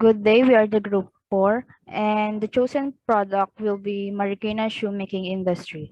Good day, we are the group 4, and the chosen product will be Marikina shoemaking industry.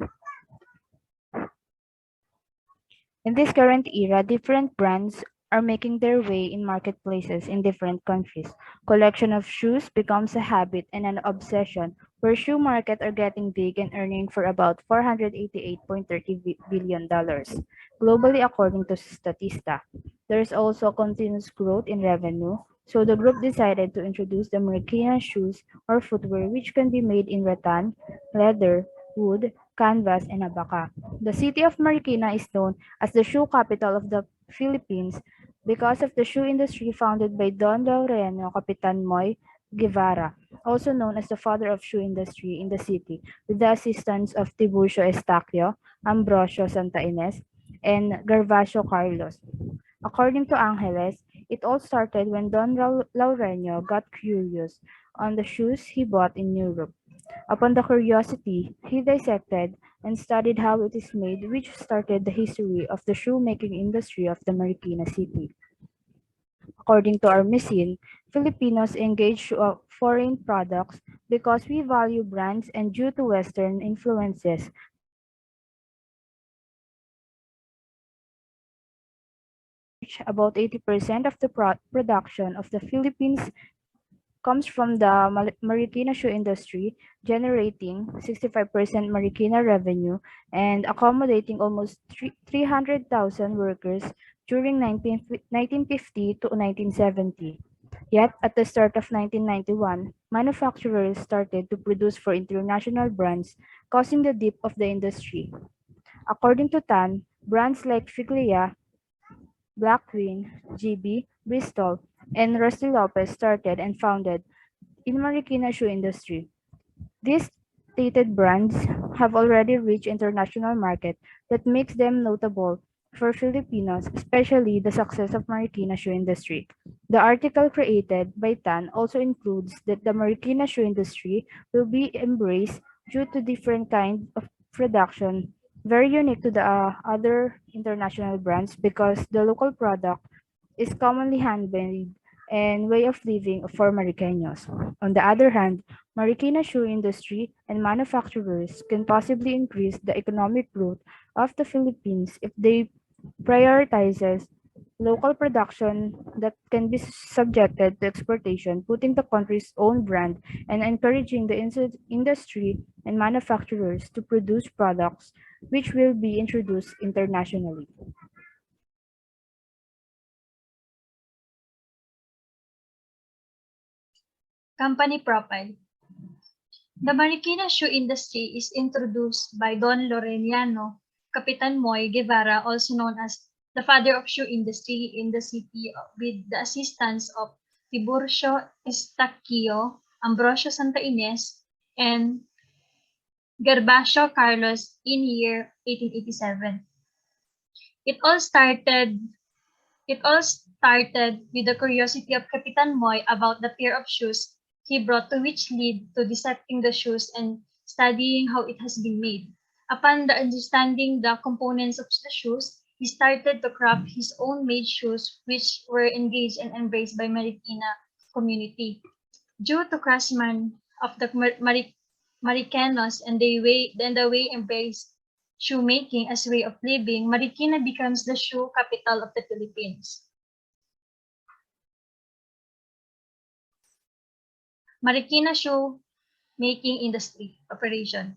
In this current era, different brands are making their way in marketplaces in different countries. Collection of shoes becomes a habit and an obsession, where shoe market are getting big and earning for about $488.30 billion dollars globally according to Statista. There is also continuous growth in revenue, so the group decided to introduce the Marikina shoes or footwear which can be made in rattan, leather, wood, canvas, and abaca. The city of Marikina is known as the shoe capital of the Philippines because of the shoe industry founded by Don Laureano Capitan Moy Guevara, also known as the father of shoe industry in the city, with the assistance of Tiburcio Estacio, Ambrosio Santa Ines, and Gervasio Carlos. According to Angeles, it all started when Don Laureano got curious on the shoes he bought in Europe. Upon the curiosity, he dissected and studied how it is made, which started the history of the shoemaking industry of the Marikina city. According to our machine, Filipinos engage foreign products because we value brands and due to Western influences, about 80% of the production of the Philippines comes from the Marikina shoe industry, generating 65% Marikina revenue and accommodating almost 300,000 workers during 1950 to 1970. Yet, at the start of 1991, manufacturers started to produce for international brands, causing the dip of the industry. According to Tan, brands like Figlia, Black Queen, GB, Bristol, and Rusty Lopez started and founded in Marikina shoe industry. These stated brands have already reached international market that makes them notable for Filipinos, especially the success of Marikina shoe industry. The article created by Tan also includes that the Marikina shoe industry will be embraced due to different kind of production, very unique to the other international brands because the local product is commonly handmade and way of living for Mariqueños. On the other hand, Marikina shoe industry and manufacturers can possibly increase the economic growth of the Philippines if they prioritizes local production that can be subjected to exportation, putting the country's own brand and encouraging the industry and manufacturers to produce products which will be introduced internationally. Company profile. The Marikina shoe industry is introduced by Don Laureano Capitan Moy Guevara, also known as the father of shoe industry in the city, with the assistance of Tiburcio Estaquio, Ambrosio Santa Ines, and Gervasio Carlos in year 1887. It all started It all started with the curiosity of Capitan Moy about the pair of shoes he brought, to which led to dissecting the shoes and studying how it has been made. Upon the understanding the components of the shoes, he started to craft his own made shoes, which were engaged and embraced by Marikina community. Due to craftsmen of the Maricanos and the way embraced shoemaking as a way of living, Marikina becomes the shoe capital of the Philippines. Marikina shoe making industry operation.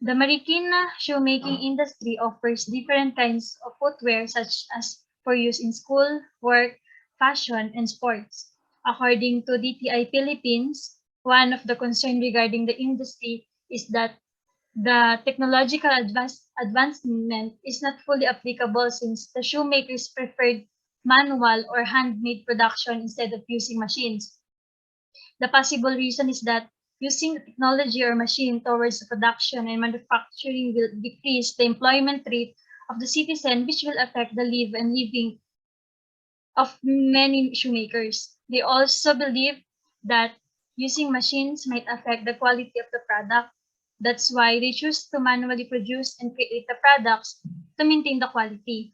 The Marikina shoemaking industry offers different kinds of footwear such as for use in school, work, fashion, and sports. According to DTI Philippines, one of the concerns regarding the industry is that the technological advancement is not fully applicable since the shoemakers preferred manual or handmade production instead of using machines. The possible reason is that using the technology or machine towards the production and manufacturing will decrease the employment rate of the citizen, which will affect the live and living of many shoemakers. They also believe that using machines might affect the quality of the product. That's why they choose to manually produce and create the products to maintain the quality.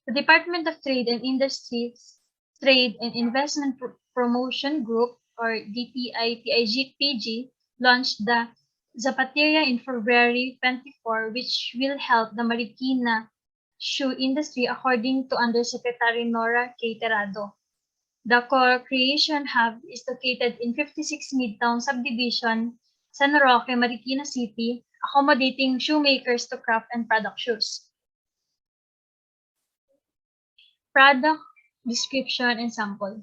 The Department of Trade and Industries Trade and Investment Promotion Group, or DTI-PIG, launched the Zapateria in February 24, which will help the Marikina shoe industry according to Undersecretary Nora K. Terrado. The Co-Creation Hub is located in 56 Midtown Subdivision, San Roque, Marikina City, accommodating shoemakers to craft and product shoes. Product description and sample.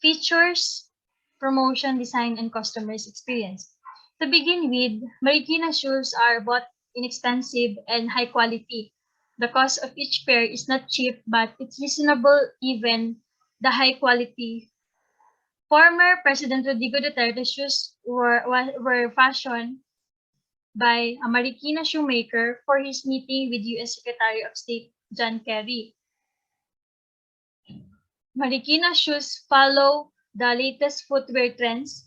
Features, promotion, design, and customers' experience. To begin with, Marikina shoes are both inexpensive and high quality. The cost of each pair is not cheap, but it's reasonable even the high quality. Former President Rodrigo Duterte's shoes were fashioned by a Marikina shoemaker for his meeting with U.S. Secretary of State John Kerry. Marikina shoes follow the latest footwear trends.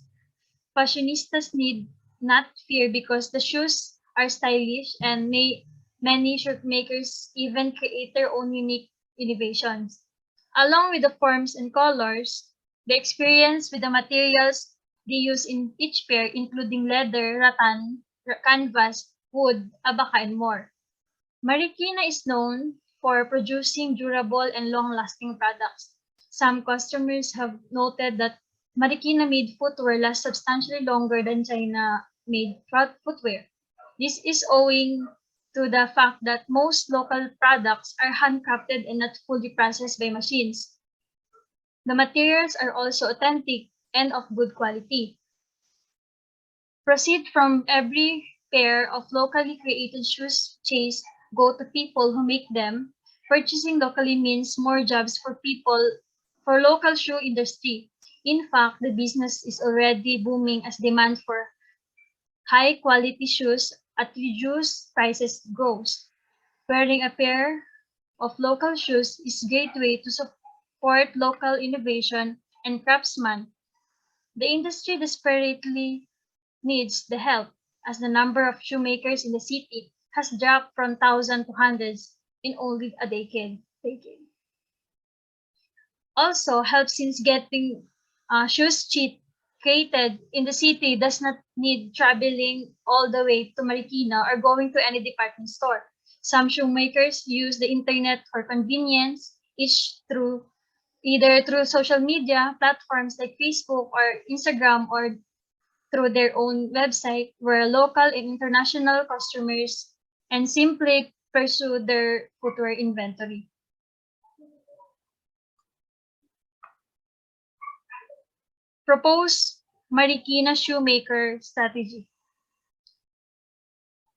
Fashionistas need not fear because the shoes are stylish and many shirt makers even create their own unique innovations. Along with the forms and colors, the experience with the materials they use in each pair, including leather, rattan, canvas, wood, abaca, and more. Marikina is known for producing durable and long-lasting products. Some customers have noted that Marikina-made footwear lasts substantially longer than China-made footwear. This is owing to the fact that most local products are handcrafted and not fully processed by machines. The materials are also authentic and of good quality. Proceeds from every pair of locally created shoes chase go to people who make them. Purchasing locally means more jobs for local shoe industry. In fact, the business is already booming as demand for high quality shoes at reduced prices grows. Wearing a pair of local shoes is a great way to support local innovation and craftsmen. The industry desperately needs the help, as the number of shoemakers in the city has dropped from thousands to hundreds in only a decade. Also, help since getting shoes created in the city does not need traveling all the way to Marikina or going to any department store. Some shoemakers use the internet for convenience, either through social media platforms like Facebook or Instagram, or through their own website, where local and international customers and simply pursue their footwear inventory. Propose Marikina shoemaker strategy.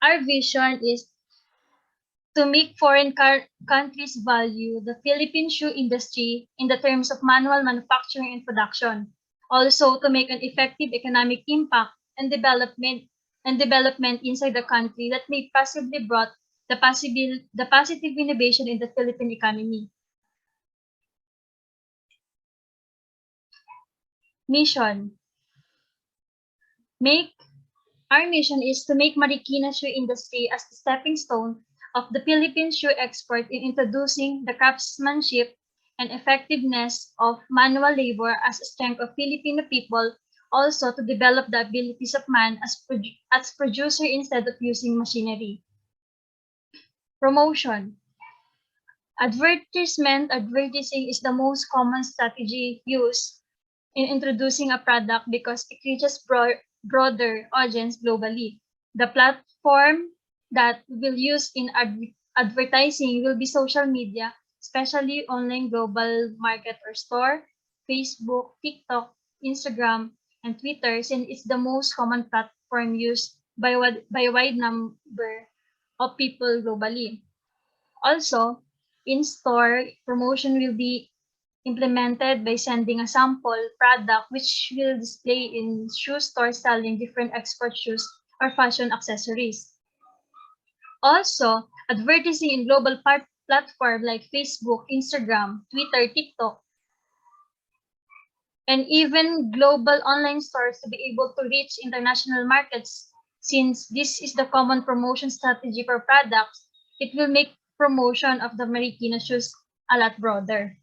Our vision is to make foreign countries value the Philippine shoe industry in the terms of manual manufacturing and production. Also, to make an effective economic impact and development inside the country that may possibly brought the positive innovation in the Philippine economy. Mission. Our mission is to make Marikina shoe industry as the stepping stone of the Philippine shoe export in introducing the craftsmanship and effectiveness of manual labor as a strength of Filipino people, also to develop the abilities of man as producer instead of using machinery. Promotion. Advertising is the most common strategy used in introducing a product because it reaches broader audience globally. The platform that we'll use in advertising will be social media, especially online global market or store, Facebook, TikTok, Instagram, and Twitter, since it's the most common platform used by a wide number of people globally. Also, in-store promotion will be implemented by sending a sample product which will display in shoe stores selling different export shoes or fashion accessories. Also, advertising in global platforms like Facebook, Instagram, Twitter, TikTok, and even global online stores to be able to reach international markets. Since this is the common promotion strategy for products, it will make promotion of the Marikina shoes a lot broader.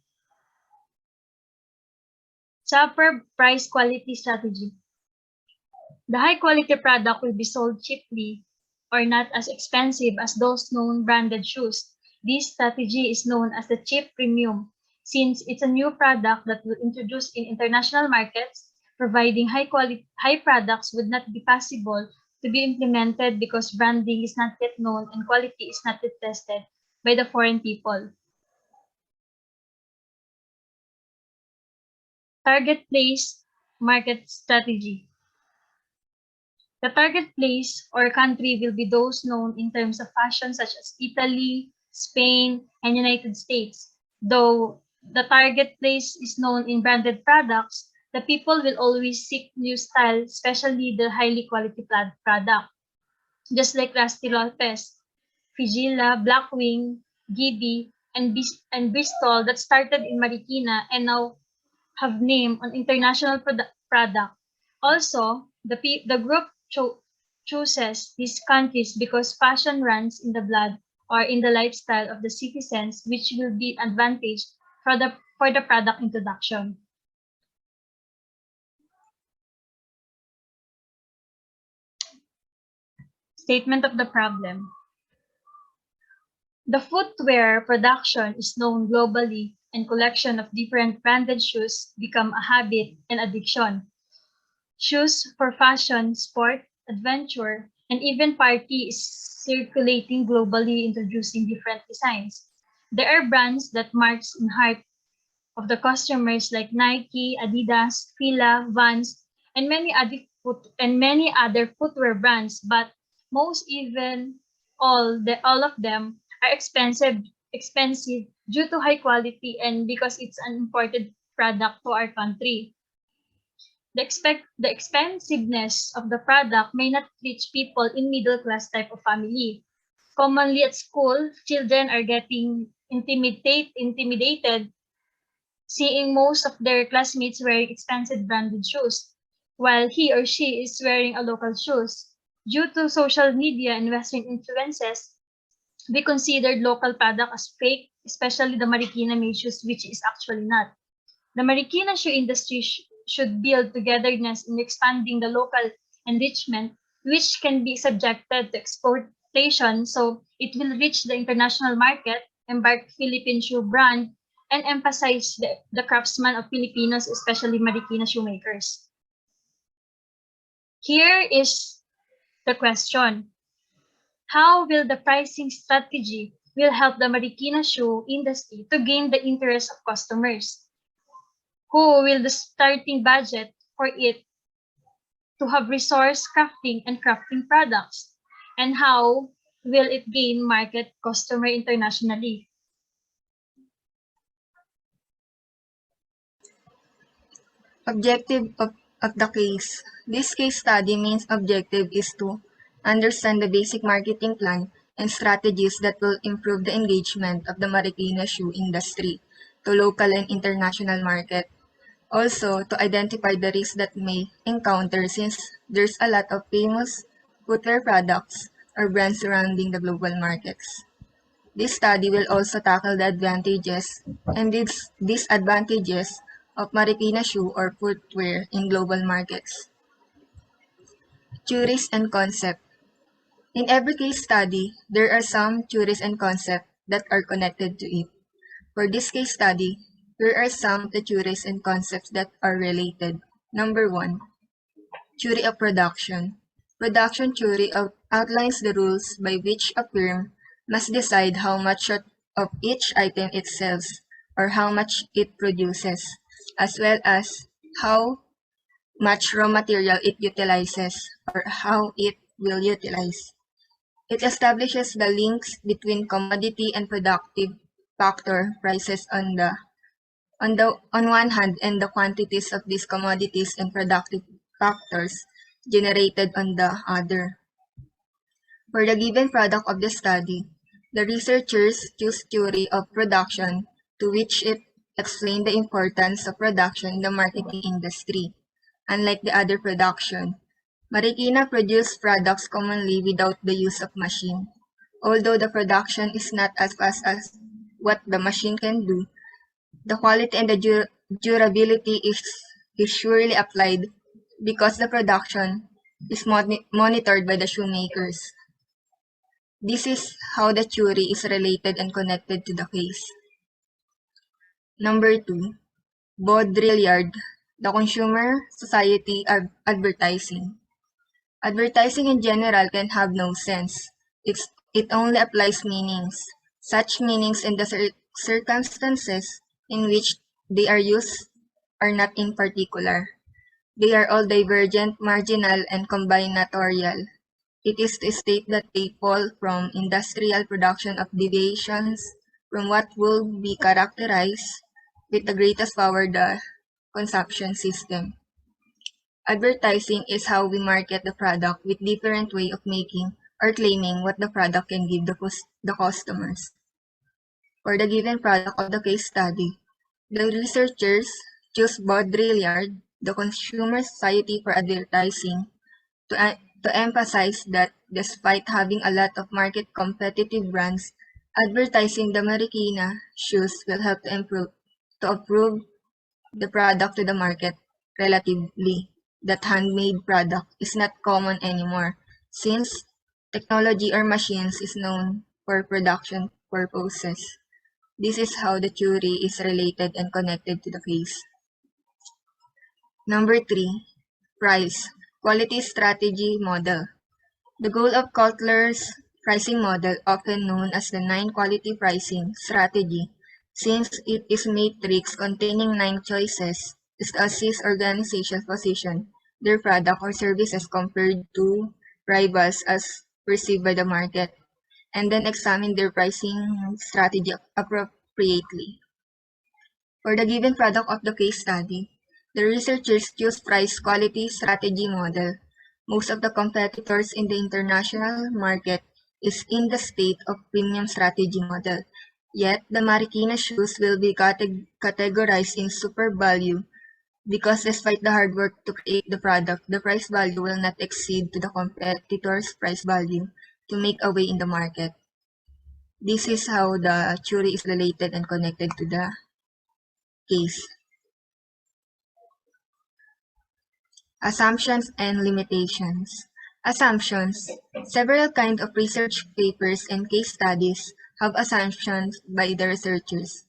Supper price quality strategy. The high quality product will be sold cheaply or not as expensive as those known branded shoes. This strategy is known as the cheap premium since it's a new product that will introduce in international markets. Providing high products would not be possible to be implemented because branding is not yet known and quality is not yet tested by the foreign people. Target place market strategy. The target place or country will be those known in terms of fashion such as Italy, Spain, and United States. Though the target place is known in branded products, the people will always seek new style, especially the highly quality product. Just like Rusty Lopez, Figila, Blackwing, Gibi, and Bristol that started in Marikina and now have name on international product. Also, the group chooses these countries because fashion runs in the blood or in the lifestyle of the citizens, which will be advantage for the product introduction. Statement of the problem. The footwear production is known globally and collection of different branded shoes become a habit and addiction. Shoes for fashion, sport, adventure, and even party is circulating globally introducing different designs. There are brands that marks in heart of the customers like Nike, Adidas, Fila, Vans, and many other footwear brands, but most even all of them are expensive due to high quality and because it's an imported product to our country. The expensiveness of the product may not reach people in middle class type of family. Commonly at school, children are getting intimidated seeing most of their classmates wearing expensive branded shoes, while he or she is wearing a local shoes. Due to social media and Western influences, we considered local product as fake, especially the Marikina made shoes, which is actually not. The Marikina shoe industry should build togetherness in expanding the local enrichment, which can be subjected to exportation, so it will reach the international market, embark Philippine shoe brand, and emphasize the craftsman of Filipinos, especially Marikina shoemakers. Here is the question. How will the pricing strategy will help the Marikina shoe industry to gain the interest of customers? Who will the starting budget for it to have resource crafting and crafting products? And how will it gain market customer internationally? Objective of the case. This case study main objective is to understand the basic marketing plan and strategies that will improve the engagement of the Marikina shoe industry to local and international market. Also, to identify the risks that may encounter since there's a lot of famous footwear products or brands surrounding the global markets. This study will also tackle the advantages and disadvantages of Marikina shoe or footwear in global markets. Theories and concept. In every case study, there are some theories and concepts that are connected to it. For this case study, here are some of the theories and concepts that are related. Number 1. Theory of production. Production theory outlines the rules by which a firm must decide how much of each item it sells or how much it produces, as well as how much raw material it utilizes or how it will utilize. It establishes the links between commodity and productive factor prices on one hand and the quantities of these commodities and productive factors generated on the other. For the given product of the study, the researchers choose theory of production to which it explained the importance of production in the marketing industry. Unlike the other production, Marikina produced products commonly without the use of machine. Although the production is not as fast as what the machine can do, the quality and the durability is is surely applied because the production is monitored by the shoemakers. This is how the theory is related and connected to the case. Number 2, Baudrillard, the Consumer Society Advertising. Advertising in general can have no sense. It only applies meanings. Such meanings and the circumstances in which they are used are not in particular. They are all divergent, marginal, and combinatorial. It is to state that they fall from industrial production of deviations from what will be characterized with the greatest power, the consumption system. Advertising is how we market the product with different way of making or claiming what the product can give the customers. For the given product of the case study, the researchers choose Baudrillard, the Consumer Society for Advertising, to emphasize that despite having a lot of market competitive brands, advertising the Marikina shoes will help to approve the product to the market relatively. That handmade product is not common anymore since technology or machines is known for production purposes. This is how the theory is related and connected to the case. Number 3, price, quality strategy model. The goal of Kotler's pricing model, often known as the 9-quality pricing strategy, since it is matrix containing 9 choices, is to assist organizations position their product or services compared to rivals as perceived by the market, and then examine their pricing strategy appropriately. For the given product of the case study, the researchers choose price quality strategy model. Most of the competitors in the international market is in the state of premium strategy model. Yet, the Marikina shoes will be categorized in super value because despite the hard work to create the product, the price value will not exceed to the competitor's price value to make a way in the market. This is how the theory is related and connected to the case. Assumptions and limitations. Assumptions. Several kinds of research papers and case studies have assumptions by the researchers.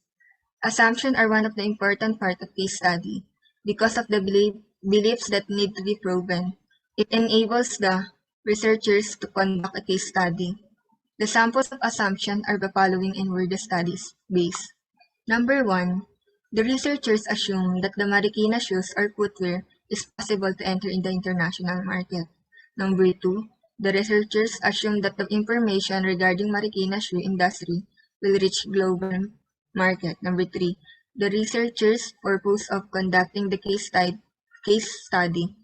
Assumptions are one of the important part of case study because of the beliefs that need to be proven. It enables the researchers to conduct a case study. The samples of assumption are the following and were the studies based. Number 1, the researchers assume that the Marikina shoes or footwear is possible to enter in the international market. Number 2, the researchers assume that the information regarding Marikina shoe industry will reach global market. Number 3, the researchers' purpose of conducting the case study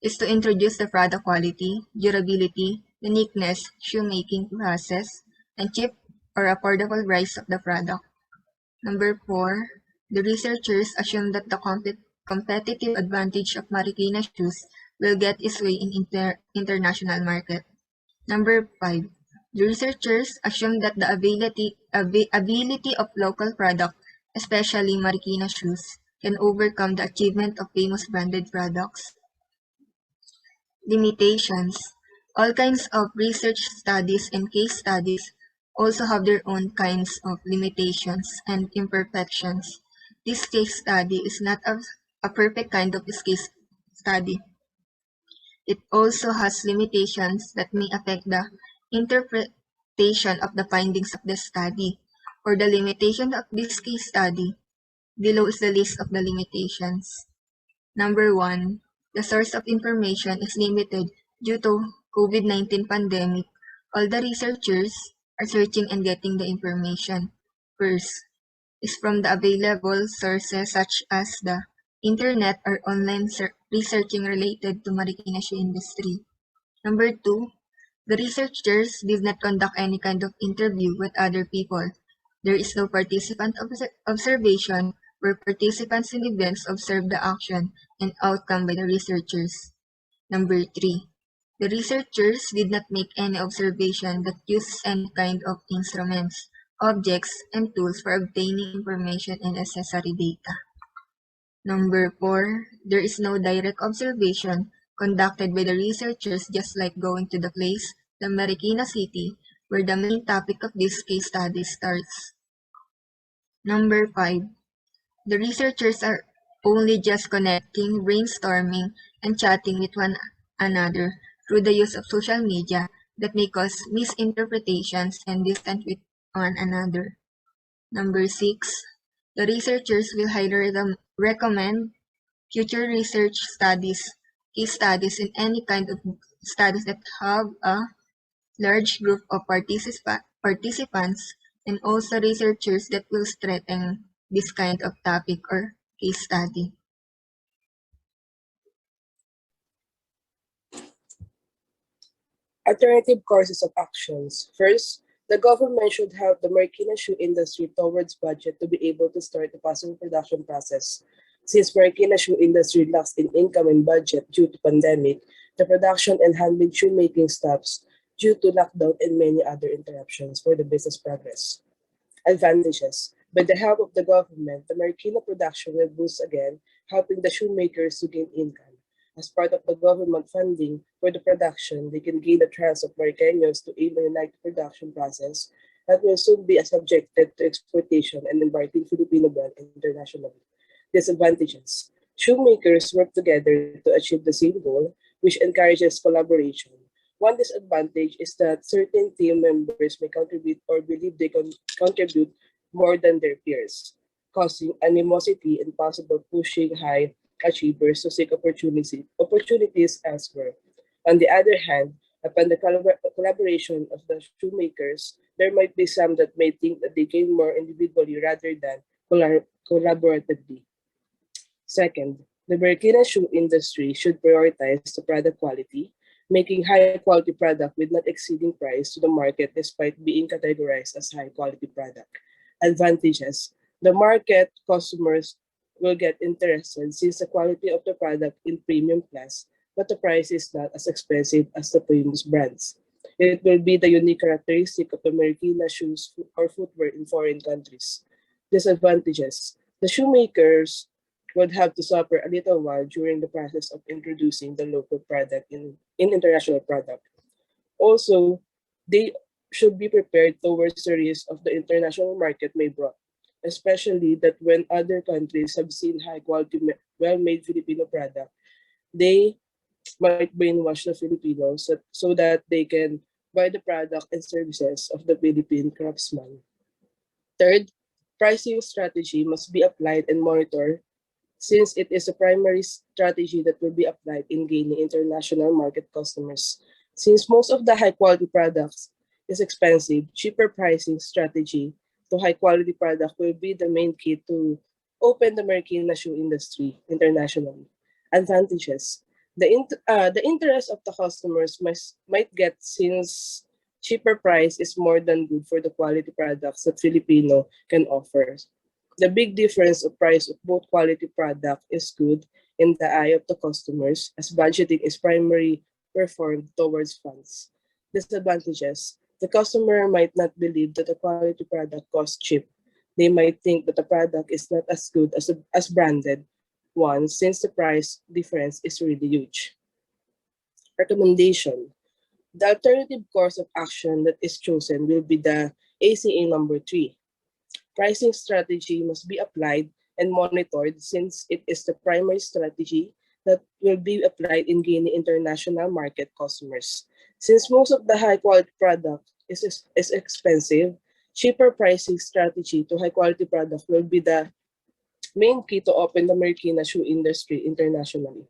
is to introduce the product quality, durability, uniqueness, shoemaking process, and cheap or affordable price of the product. Number 4, the researchers assume that the competitive advantage of Marikina shoes will get its way in international market. Number 5, the researchers assume that the ability of local product, especially Marikina shoes, can overcome the achievement of famous branded products. Limitations. All kinds of research studies and case studies also have their own kinds of limitations and imperfections. This case study is not a perfect kind of case study. It also has limitations that may affect the interpretation of the findings of the study. For the limitation of this case study, below is the list of the limitations. Number 1, the source of information is limited due to COVID-19 pandemic. All the researchers are searching and getting the information. First, is from the available sources such as the internet or online researching related to Marikina shoe industry. Number 2, the researchers did not conduct any kind of interview with other people. There is no participant observation where participants in events observe the action and outcome by the researchers. Number 3, the researchers did not make any observation that uses any kind of instruments, objects, and tools for obtaining information and necessary data. Number 4, there is no direct observation conducted by the researchers, just like going to the place, the Marikina city, where the main topic of this case study starts. Number 5, the researchers are only just connecting, brainstorming, and chatting with one another through the use of social media that may cause misinterpretations and distance with one another. Number 6, the researchers will highly recommend future research studies, case studies, and any kind of studies that have a large group of participants, and also researchers that will strengthen this kind of topic or case study. Alternative courses of actions. First, the government should help the Marikina shoe industry towards budget to be able to start the possible production process. Since Marikina shoe industry lacks in income and budget due to pandemic, the production and handmade shoemaking stops due to lockdown and many other interruptions for the business progress. Advantages. With the help of the government, the Marikina production will boost again, helping the shoemakers to gain income. As part of the government funding for the production, they can gain the trust of Maricanos to aim and unite the production process that will soon be subjected to exploitation and embarking Filipino brand internationally. Disadvantages. Shoemakers work together to achieve the same goal, which encourages collaboration. One disadvantage is that certain team members may contribute or believe they can contribute more than their peers, causing animosity and possible pushing high achievers to seek opportunities elsewhere. On the other hand, upon the collaboration of the shoemakers, there might be some that may think that they gain more individually rather than collaboratively. Second, the Burkina shoe industry should prioritize the product quality, making high quality product with not exceeding price to the market despite being categorized as high quality product. Advantages. The market customers will get interested since the quality of the product in premium class, but the price is not as expensive as the premium brands. It will be the unique characteristic of the Marikina shoes or footwear in foreign countries. Disadvantages. The shoemakers would have to suffer a little while during the process of introducing the local product in international product. Also, they should be prepared towards the risk of the international market may brought, especially that when other countries have seen high quality, well-made Filipino product, they might brainwash the Filipinos so that they can buy the product and services of the Philippine craftsman. Third, pricing strategy must be applied and monitored since it is a primary strategy that will be applied in gaining international market customers. Since most of the high quality products is expensive, cheaper pricing strategy to high quality product will be the main key to open the Marikina shoe industry internationally. Advantages. The interest of the customers might get since cheaper price is more than good for the quality products that Filipino can offer. The big difference of price of both quality product is good in the eye of the customers as budgeting is primarily performed towards funds. Disadvantages. The customer might not believe that a quality product costs cheap. They might think that the product is not as good as branded one since the price difference is really huge. Recommendation. The alternative course of action that is chosen will be the ACA number 3. Pricing strategy must be applied and monitored since it is the primary strategy that will be applied in gaining international market customers. Since most of the high quality product is expensive, cheaper pricing strategy to high quality product will be the main key to open the Marikina shoe industry internationally.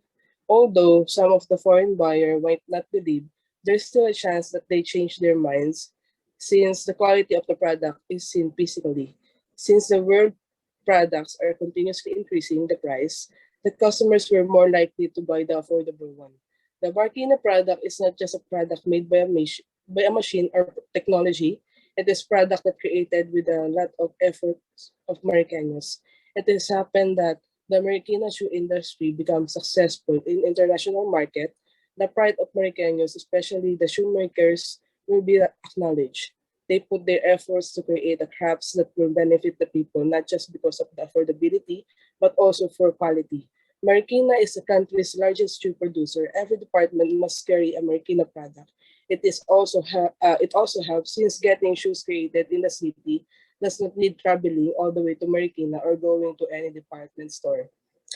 Although some of the foreign buyer might not believe, there's still a chance that they change their minds since the quality of the product is seen physically. Since the world products are continuously increasing the price, the customers were more likely to buy the affordable one. The Marikina product is not just a product made by a machine or technology. It is product that created with a lot of efforts of Maricanos. It has happened that the Marikina shoe industry becomes successful in international market. The pride of Maricanos, especially the shoemakers, will be acknowledged. They put their efforts to create a crafts that will benefit the people, not just because of the affordability, but also for quality. Marikina is the country's largest shoe producer. Every department must carry a Marikina product. It also helps since getting shoes created in the city does not need traveling all the way to Marikina or going to any department store.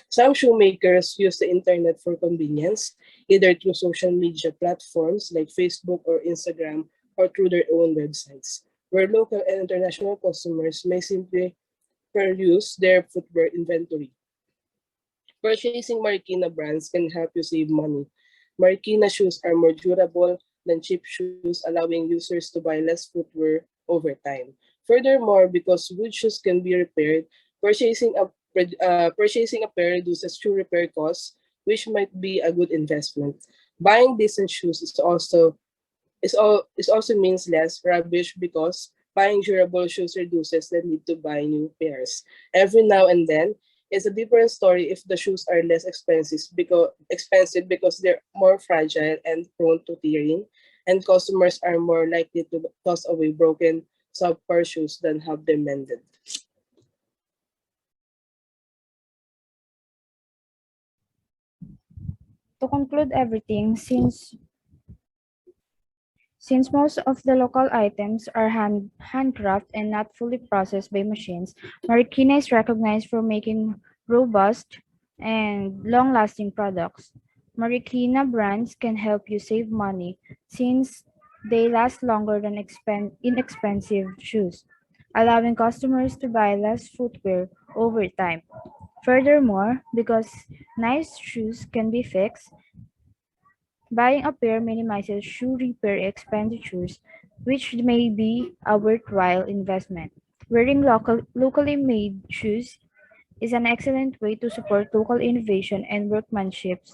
Some shoemakers use the internet for convenience, either through social media platforms like Facebook or Instagram or through their own websites, where local and international customers may simply peruse their footwear inventory. Purchasing Marikina brands can help you save money. Marikina shoes are more durable than cheap shoes, allowing users to buy less footwear over time. Furthermore, because good shoes can be repaired, purchasing a pair reduces shoe repair costs, which might be a good investment. Buying decent shoes is also means less rubbish because buying durable shoes reduces the need to buy new pairs. Every now and then, it's a different story if the shoes are less expensive because they're more fragile and prone to tearing, and customers are more likely to toss away broken subpar shoes than have them mended. To conclude everything, since most of the local items are handcrafted and not fully processed by machines, Marikina is recognized for making robust and long-lasting products. Marikina brands can help you save money since they last longer than inexpensive shoes, allowing customers to buy less footwear over time. Furthermore, because nice shoes can be fixed, buying a pair minimizes shoe repair expenditures, which may be a worthwhile investment. Wearing locally made shoes is an excellent way to support local innovation and workmanship.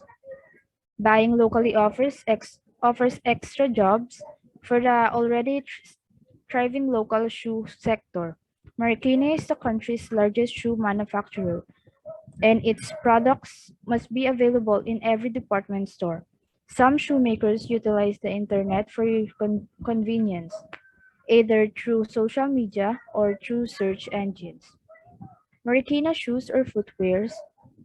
Buying locally offers extra jobs for the already thriving local shoe sector. Marikina is the country's largest shoe manufacturer, and its products must be available in every department store. Some shoemakers utilize the internet for convenience, either through social media or through search engines. Marikina shoes or footwears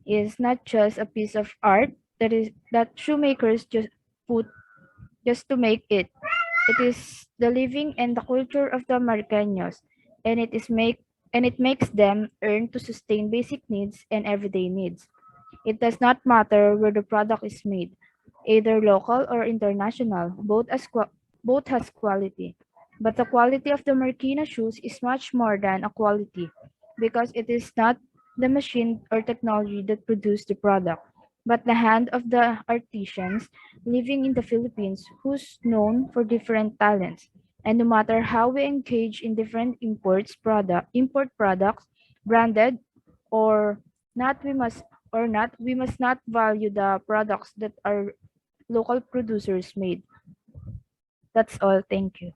is not just a piece of art that shoemakers just put just to make it. It is the living and the culture of the Maricanos, and it makes them earn to sustain basic needs and everyday needs. It does not matter where the product is made, either local or international, both has quality. But the quality of the Marikina shoes is much more than a quality because it is not the machine or technology that produce the product, but the hand of the artisans living in the Philippines who's known for different talents. And no matter how we engage in different import products, branded or not, we must not value the products that our local producers made. That's all. Thank you.